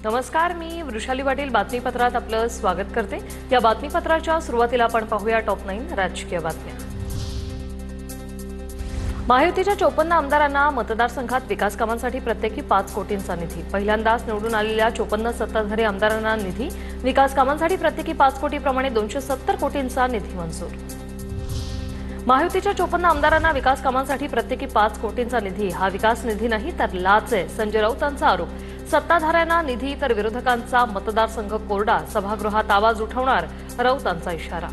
नमस्कार, मी वृषाली पाटील बातमीपत्रात आपलं स्वागत करते। या बातमीपत्राच्या सुरुवातीला आपण पाहूया टॉप 9 राजकीय बातम्या। महायुतीच्या 54 आमदारांना मतदारसंघात विकास कामांसाठी प्रत्येकी 5 कोटींचा निधी। पहिल्यांदाच निवडून आलेल्या 54 सत्ताधारी आमदारांना निधी। विकास कामांसाठी प्रत्येकी 5 कोटीप्रमाणे 270 कोटींचा निधी मंजूर। महायुतीच्या 54 आमदारांना विकास कामांसाठी प्रत्येकी 5 कोटींचा निधी। हा विकास निधी नाही तर लाच आहे, संजय राऊतांचा आरोप। सत्ताधाऱ्यांना निधी तर विरोधकांचा मतदारसंघ कोरडा। सभागृहात आवाज उठवणार, राऊतांचा इशारा।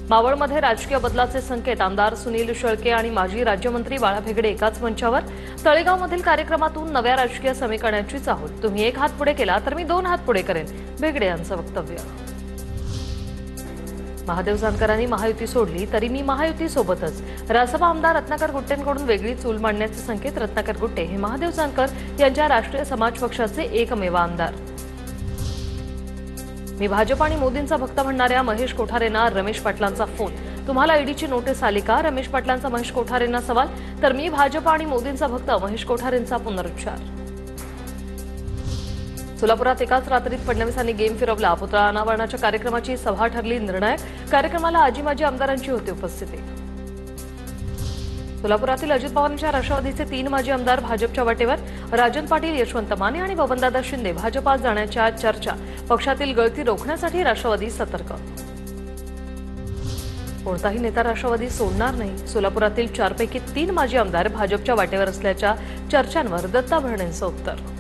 मावळमध्ये राजकीय बदलाचे संकेत। आमदार सुनील शेळके आणि माजी राज्यमंत्री बाळा भेगडे एकाच मंचावर। तळेगावमधील कार्यक्रमातून नव्या राजकीय समीकरणाचीच आहोत। तुम्ही एक हात पुढे केला तर मी 2 हात पुढे करेन, भेगडे यांचं वक्तव्य। महादेव जानकरांनी महायुती सोडली तरी मी महायुती सोबतच। रासपा आमदार रत्नाकर गुट्टेंकडून वेगळी चूल मांडण्याचे संकेत। रत्नाकर गुट्टे हे महादेव जानकर यांच्या राष्ट्रीय समाज पक्षाचे एकमेव आमदार। मी भाजप आणि मोदींचा भक्त म्हणणाऱ्या महेश कोठारेंना रमेश पाटलांचा फोन। तुम्हाला ईडीची नोटीस आली का? रमेश पाटलांचा महेश कोठारेंना सवाल। तर मी भाजप आणि मोदींचा भक्त, महेश कोठारेंचा पुनरुच्चार। सोलापुरात एकाच रात्रीत फडणवीसांनी गेम फिरवला। पुतळा अनावरणाच्या कार्यक्रमाची सभा ठरली निर्णायक। कार्यक्रमाला आजी माजी आमदारांची होती उपस्थिती। सोलापुरातील अजित पवारांच्या राष्ट्रवादीचे 3 माजी आमदार भाजपच्या वाटेवर। राजन पाटील, यशवंत माने आणि बबनदादा शिंदे भाजपात जाण्याच्या चर्चा। पक्षातील गळती रोखण्यासाठी राष्ट्रवादी सतर्क। कोणताही नेता राष्ट्रवादी सोडणार नाही। सोलापुरातील 4 पैकी 3 माजी आमदार भाजपच्या वाटेवर असल्याच्या चर्चांवर दत्ता भरणेंचं उत्तर।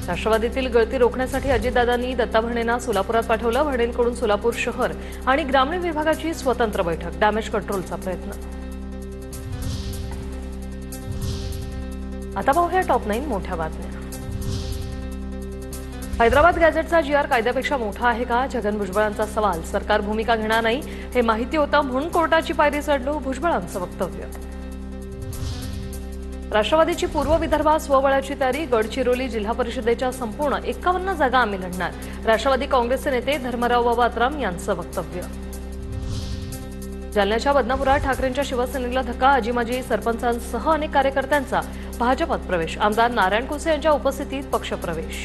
राष्ट्रवादीतील गळती रोखण्यासाठी अजितदादांनी दत्ता भरणेंना सोलापुरात पाठवलं। भरणेंकडून सोलापूर शहर आणि ग्रामीण विभागाची स्वतंत्र बैठक। डॅमेज कंट्रोलचा प्रयत्न। आता पाहूया टॉप 9 मोठ्या बातम्या। हैदराबाद गॅझेटचा जीआर कायद्यापेक्षा मोठा आहे का? छगन भुजबळांचा सवाल। सरकार भूमिका घेणार नाही हे माहिती होतं म्हणून कोर्टाची पायरी चढलो, भुजबळांचं वक्तव्य। राष्ट्रवादीची पूर्व विदर्भात स्वबळाची तयारी। गडचिरोली जिल्हा परिषदेच्या संपूर्ण 51 जागा आम्ही लढणार। राष्ट्रवादी काँग्रेसचे नेते धर्मराव बाबा आत्राम यांचं वक्तव्य। जालन्याच्या बदनापुरात ठाकरेंच्या शिवसेनेला धक्का। आजी माजी सरपंचांसह अनेक कार्यकर्त्यांचा भाजपात प्रवेश। आमदार नारायण कुसे यांच्या उपस्थितीत पक्षप्रवेश।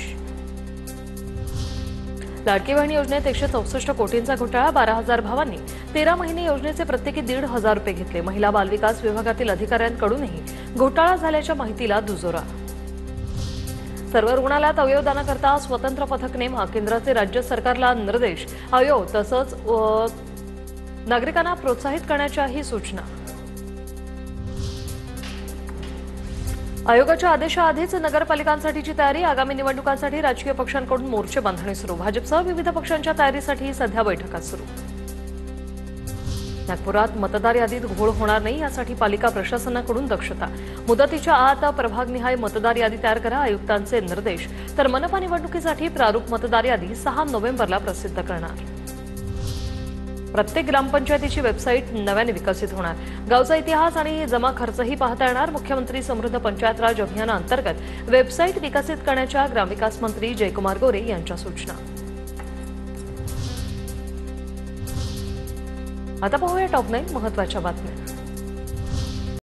लाडकी बहीण योजनेत 164 कोटींचा घोटाळा। 12,000 भावांनी 13 महिने योजनेचे प्रत्येकी 1,500 रुपये घेतले। महिला बालविकास विभागातील अधिकाऱ्यांकडूनही घोटाळा झाल्याच्या माहितीला दुजोरा। सर्व रुग्णालयात अवयवदानाकरता स्वतंत्र पथक नेमा। केंद्राचे राज्य सरकारला निर्देश। अवयव तसंच नागरिकांना प्रोत्साहित करण्याच्याही सूचना। आयोगाच्या आदेशाआधीच नगरपालिकांसाठीची तयारी। आगामी निवडणुकांसाठी राजकीय पक्षांकडून मोर्चे बांधणी सुरू। भाजपसह विविध पक्षांच्या तयारीसाठी सध्या बैठका सुरू। नागपुरात मतदार यादीत घोळ होणार नाही यासाठी पालिका प्रशासनाकडून दक्षता। मुदतीच्या आत प्रभागनिहाय मतदार यादी तयार करा, आयुक्तांचे निर्देश। तर मनपा निवडणुकीसाठी प्रारूप मतदार यादी 6 नोव्हेंबरला प्रसिद्ध करणार। प्रत्येक ग्रामपंचायतीची वेबसाईट नव्याने विकसित होणार। गावचा इतिहास आणि जमा खर्चही पाहता येणार। मुख्यमंत्री समृद्ध पंचायत राज अभियानाअंतर्गत वेबसाईट विकसित करण्याच्या ग्रामविकास मंत्री जयकुमार गोरे यांच्या सूचना। आता पाहूया टॉप 9 महत्त्वाच्या बातम्या।